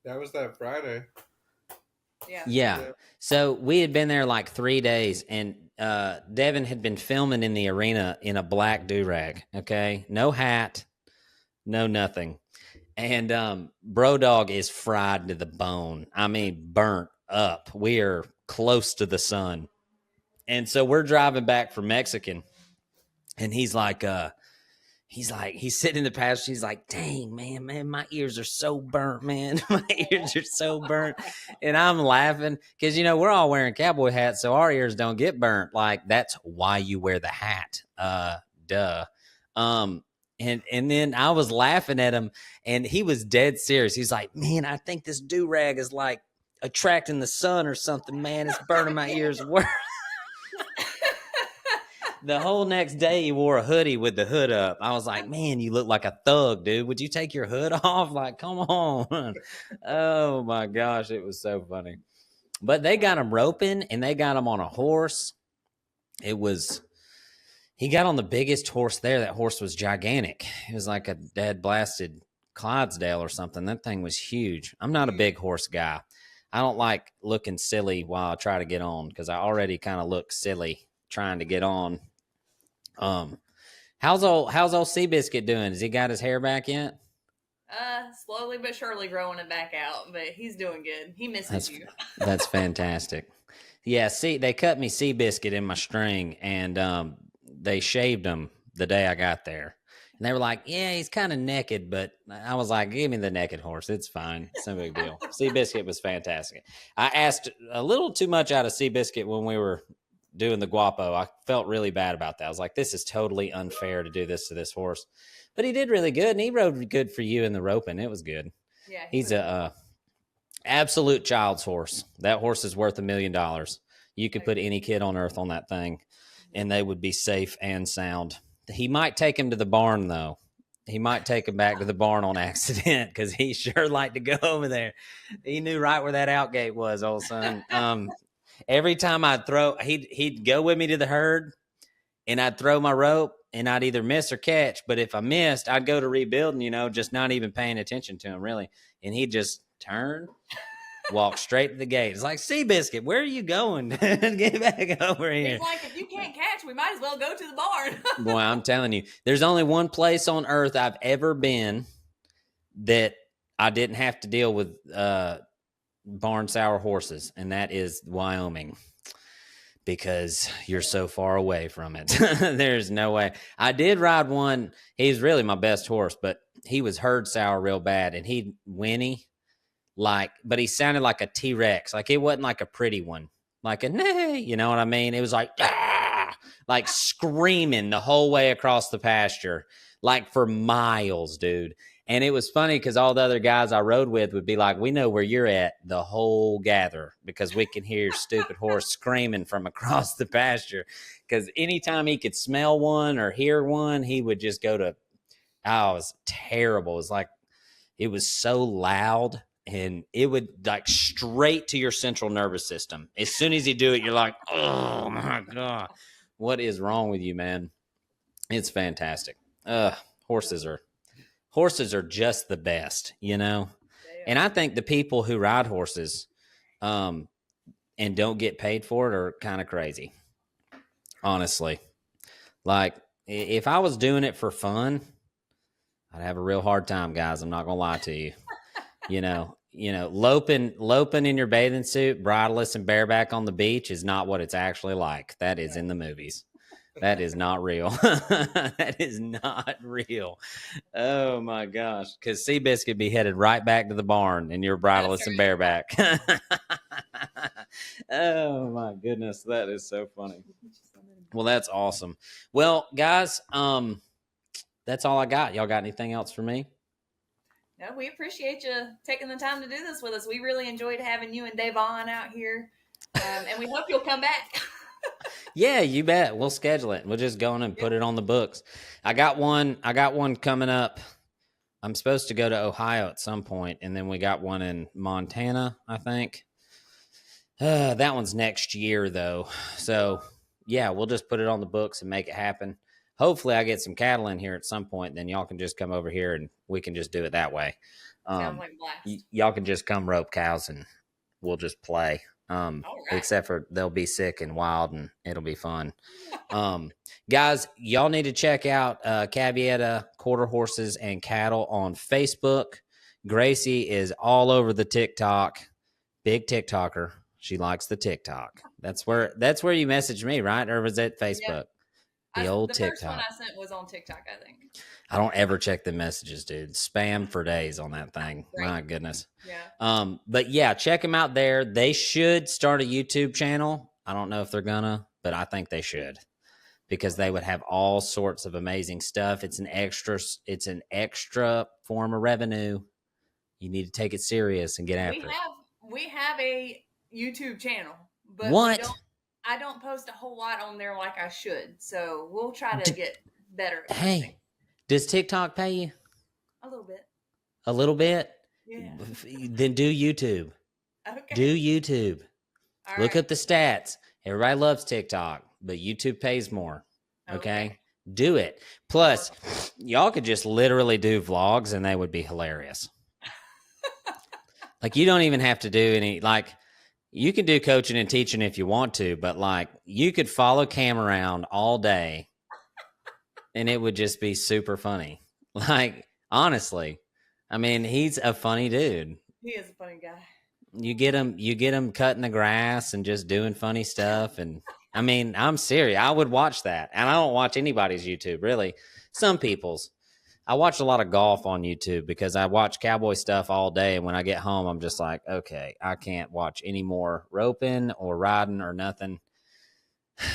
That was that Friday. Yeah. So we had been there like 3 days, and Devin had been filming in the arena in a black do-rag, okay? No hat, no nothing. And Bro Dog is fried to the bone. I mean, burnt up. We are close to the sun. And so we're driving back from Mexican, and he's sitting in the passenger. He's like, dang, man, my ears are so burnt, man. My ears are so burnt. And I'm laughing because, you know, we're all wearing cowboy hats, so our ears don't get burnt. Like, that's why you wear the hat. Duh. And then I was laughing at him, and he was dead serious. He's like, man, I think this do-rag is like attracting the sun or something, man. It's burning my ears worse. The whole next day he wore a hoodie with the hood up. I was like, man, you look like a thug, dude. Would you take your hood off? Like, come on. Oh my gosh, it was so funny. But they got him roping and they got him on a horse. He got on the biggest horse there. That horse was gigantic. It was like a dead blasted Clydesdale or something. That thing was huge. I'm not a big horse guy. I don't like looking silly while I try to get on because I already kind of look silly trying to get on. How's old Seabiscuit doing? Has he got his hair back yet? Slowly but surely growing it back out, but he's doing good. He misses you. That's fantastic. Yeah, see, they cut me Seabiscuit in my string, and they shaved him the day I got there. And they were like, yeah, he's kind of naked, but I was like, give me the naked horse. It's fine. It's no big deal. Seabiscuit was fantastic. I asked a little too much out of Seabiscuit when we were doing the guapo. I felt really bad about that. I was like, this is totally unfair to do this to this horse. But he did really good, and he rode good for you in the roping. It was good. Yeah, he's a absolute child's horse. That horse is worth $1 million. You could put any kid on earth on that thing, and they would be safe and sound. He might take him to the barn, though. He might take him back to the barn on accident because he sure liked to go over there. He knew right where that outgate was, old son. Every time I'd throw, he'd go with me to the herd, and I'd throw my rope, and I'd either miss or catch. But if I missed, I'd go to rebuilding, just not even paying attention to him, really. And he'd just turn, walk straight to the gate. It's like, Seabiscuit, where are you going? Get back over here. He's like, if you can't catch, we might as well go to the barn. Boy, I'm telling you, there's only one place on earth I've ever been that I didn't have to deal with barn sour horses, and that is Wyoming, because you're so far away from it. There's no way. I did ride one. He's really my best horse, but he was herd sour real bad, and he'd whinny. But he sounded like a T-Rex. Like, it wasn't like a pretty one. Like a nay, you know what I mean? It was like, ah! Like screaming the whole way across the pasture, like for miles, dude. And it was funny because all the other guys I rode with would be like, we know where you're at the whole gather because we can hear your stupid horse screaming from across the pasture. Because anytime he could smell one or hear one, he would just go to, it was terrible. It was like, it was so loud. And it would like straight to your central nervous system. As soon as you do it, you're like, oh my God, what is wrong with you, man? It's fantastic. Horses are just the best, And I think the people who ride horses and don't get paid for it are kind of crazy, honestly. Like, if I was doing it for fun, I'd have a real hard time, guys. I'm not going to lie to you. Loping in your bathing suit, bridleless and bareback on the beach is not what it's actually like. That is in the movies. That is not real. That is not real. Oh my gosh. Because Seabiscuit be headed right back to the barn and you're bridleless and bareback. Oh my goodness. That is so funny. Well, that's awesome. Well, guys, that's all I got. Y'all got anything else for me? No, we appreciate you taking the time to do this with us. We really enjoyed having you and Davon out here, and we hope you'll come back. Yeah, you bet. We'll schedule it. We'll just go in and put it on the books. I got one coming up. I'm supposed to go to Ohio at some point, and then we got one in Montana, I think. That one's next year, though. So, yeah, we'll just put it on the books and make it happen. Hopefully I get some cattle in here at some point, then y'all can just come over here and we can just do it that way. Sounds like a blast. Y'all can just come rope cows and we'll just play. Right. Except for they'll be sick and wild and it'll be fun. Guys, y'all need to check out Cavviatta Quarter Horses and Cattle on Facebook. Gracie is all over the TikTok. Big TikToker. She likes the TikTok. That's where you messaged me, right? Or was it Facebook? Yep. The first one I sent was on TikTok, I think. I don't ever check the messages, dude. Spam for days on that thing. Right. My goodness. Yeah. But yeah, check them out there. They should start a YouTube channel. I don't know if they're gonna, but I think they should because they would have all sorts of amazing stuff. It's an extra form of revenue. You need to take it serious and get after it. We have a YouTube channel, but what? I don't post a whole lot on there like I should. So we'll try to get better at posting. Hey, does TikTok pay you? A little bit. A little bit? Yeah. Then do YouTube. Okay. Do YouTube. All Look right. up the stats. Everybody loves TikTok, but YouTube pays more. Okay? Do it. Plus, y'all could just literally do vlogs and they would be hilarious. Like, you don't even have to do any, like, you can do coaching and teaching if you want to, but like, you could follow Cam around all day and it would just be super funny. Like, honestly, I mean, he's a funny dude. He is a funny guy. You get him cutting the grass and just doing funny stuff. And I mean, I'm serious. I would watch that. And I don't watch anybody's YouTube, really. Some people's. I watch a lot of golf on YouTube because I watch cowboy stuff all day. And when I get home, I'm just like, okay, I can't watch any more roping or riding or nothing.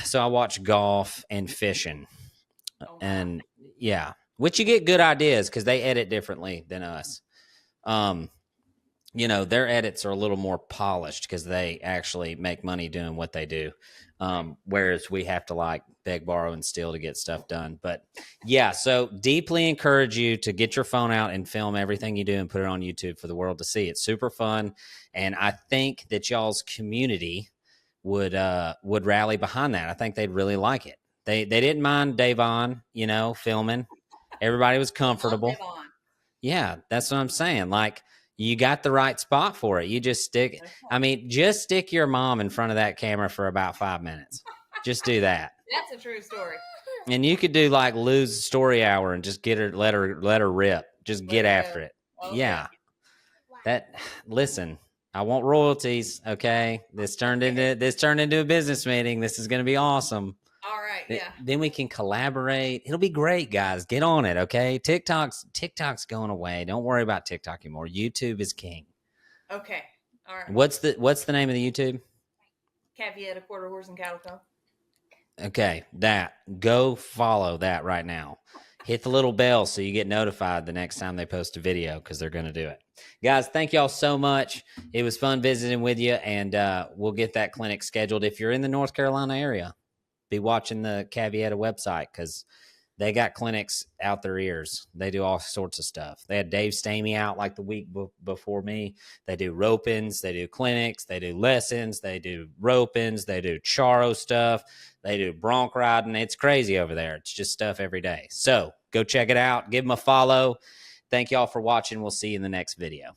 So I watch golf and fishing. And yeah, which you get good ideas because they edit differently than us. You know, their edits are a little more polished because they actually make money doing what they do. Whereas we have to like beg, borrow, and steal to get stuff done. But yeah, so deeply encourage you to get your phone out and film everything you do and put it on YouTube for the world to see. It's super fun. And I think that y'all's community would rally behind that. I think they'd really like it. They didn't mind Davon, you know, filming. Everybody was comfortable. Yeah, that's what I'm saying. Like, you got the right spot for it. You just stick, I mean, just stick your mom in front of that camera for about 5 minutes. Just do that. That's a true story. And you could do like Lou's story hour and just get her, let her rip. Just get after it. Okay. Yeah. Listen, I want royalties. Okay. This turned into a business meeting. This is going to be awesome. All right. Yeah. Then we can collaborate. It'll be great, guys. Get on it, okay? TikTok's going away. Don't worry about TikTok anymore. YouTube is king. Okay. All right. What's the name of the YouTube? Cavviatta Quarter Horse and Cattle Co. Okay, go follow that right now. Hit the little bell so you get notified the next time they post a video because they're going to do it. Guys, thank y'all so much. It was fun visiting with you, and we'll get that clinic scheduled. If you're in the North Carolina area, be watching the Cavviatta website because they got clinics out their ears. They do all sorts of stuff. They had Dave Stamey out like the week before me. They do rope-ins. They do clinics. They do lessons. They do rope-ins. They do charo stuff. They do bronc riding. It's crazy over there. It's just stuff every day. So go check it out. Give them a follow. Thank y'all for watching. We'll see you in the next video.